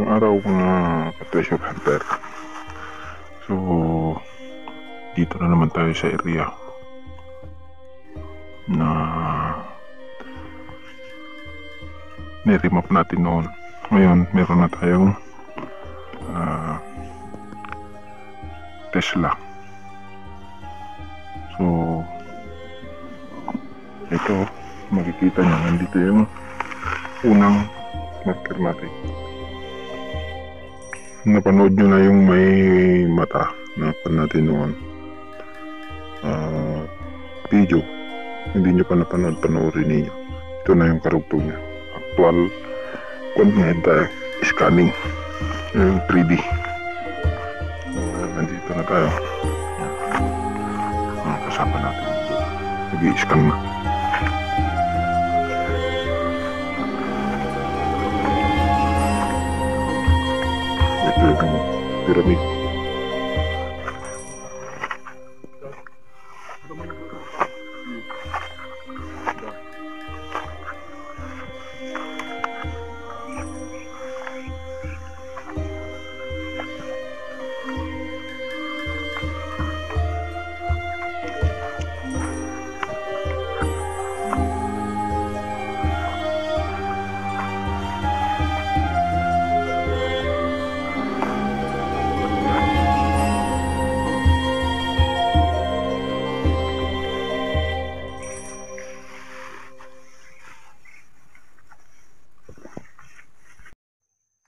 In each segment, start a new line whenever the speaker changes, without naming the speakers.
Magandang araw mga treasure hunter. So, dito na naman tayo sa area na niremap natin noon. Ngayon, meron na tayong Tesla. So, ito, makikita nyo, nandito yung unang marker natin. Napanood nyo na yung may mata na natin noon video. Hindi nyo pa napanood, panoorin ninyo. Ito na yung karugtong niya. Actual scanning, yung 3D. Nandito na tayo. Kasama natin nag-i-scan na. Ito yung pyramid.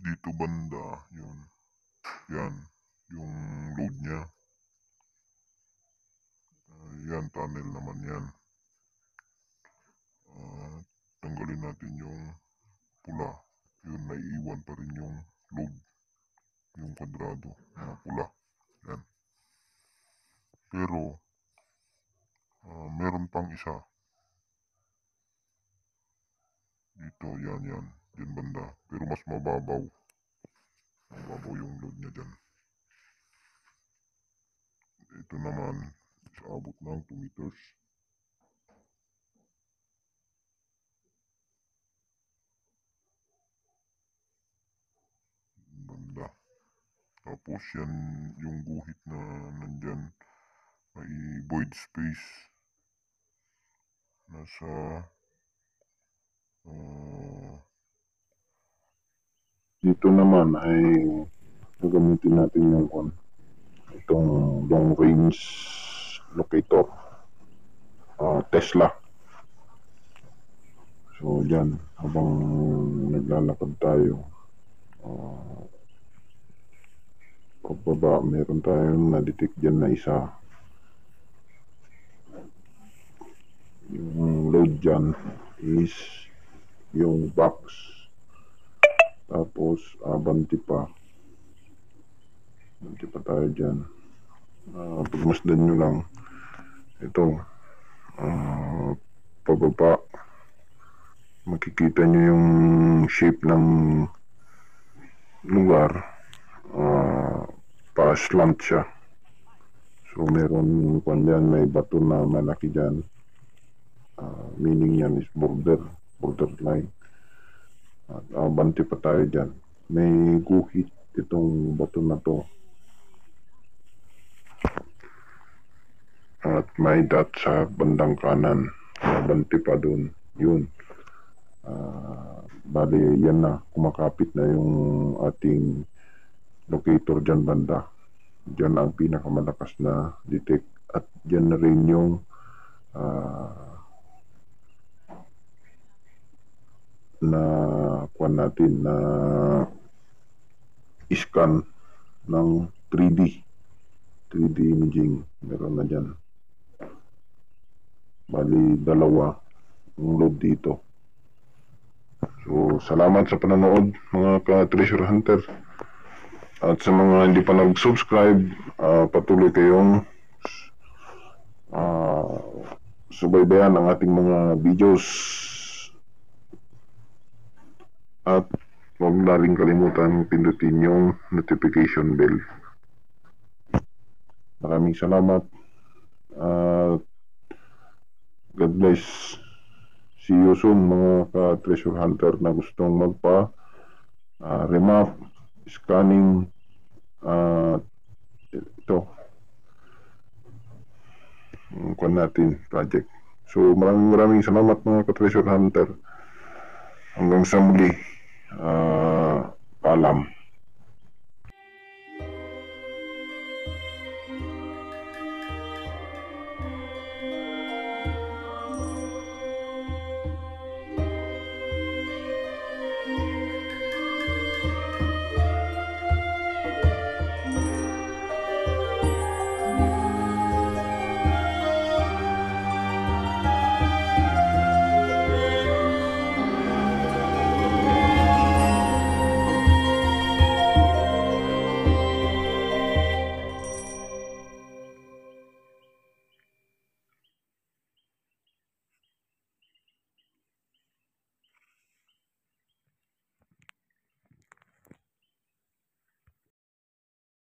Dito banda, yun. Yan, yung load niya. Yan, tunnel naman yan. Tanggalin natin yung pula. Yun, naiiwan pa rin yung load. Yung kwadrado na pula. Yan. Pero, meron pang isa. Dito, yan. Yan banda. Pero mas mababaw. Mababaw yung load niya dyan. Ito naman, sa abot ng 2 meters. Banda. Tapos yan, yung guhit na nandyan, may void space. Nasa dito naman ay gagamitin natin yung itong long range locator Tesla. So dyan, habang naglalakad tayo pagbaba, meron tayong na-detect dyan na isa. Yung load dyan is yung box. Tapos banti pa tayo dyan. Pagmasdan nyo lang ito, pababa makikita nyo yung shape ng lugar, pa-slant siya. So meron kung dyan, may bato na malaki dyan, meaning yan is borderline. At banti pa tayo dyan. May guhit itong bato na to. At may dot sa bandang kanan. Banti pa dun. Yun. Bali, yan na. Kumakapit na yung ating locator dyan banda. Dyan ang pinakamalakas na detect. At dyan na rin yung na kuha natin na scan ng 3D imaging. Meron na dyan. Bali, dalawa ang load dito. So, salamat sa panonood mga ka-treasure hunter. At sa mga hindi pa nag-subscribe, patuloy kayong subaybayan ang ating mga videos. At huwag na rin kalimutan pindutin yung notification bell. Maraming salamat. God bless. See you soon mga ka-treasure hunter na gustong magpa remap scanning ito ang kwan natin project. So maraming salamat mga ka-treasure hunter. Hanggang sa muli, paalam.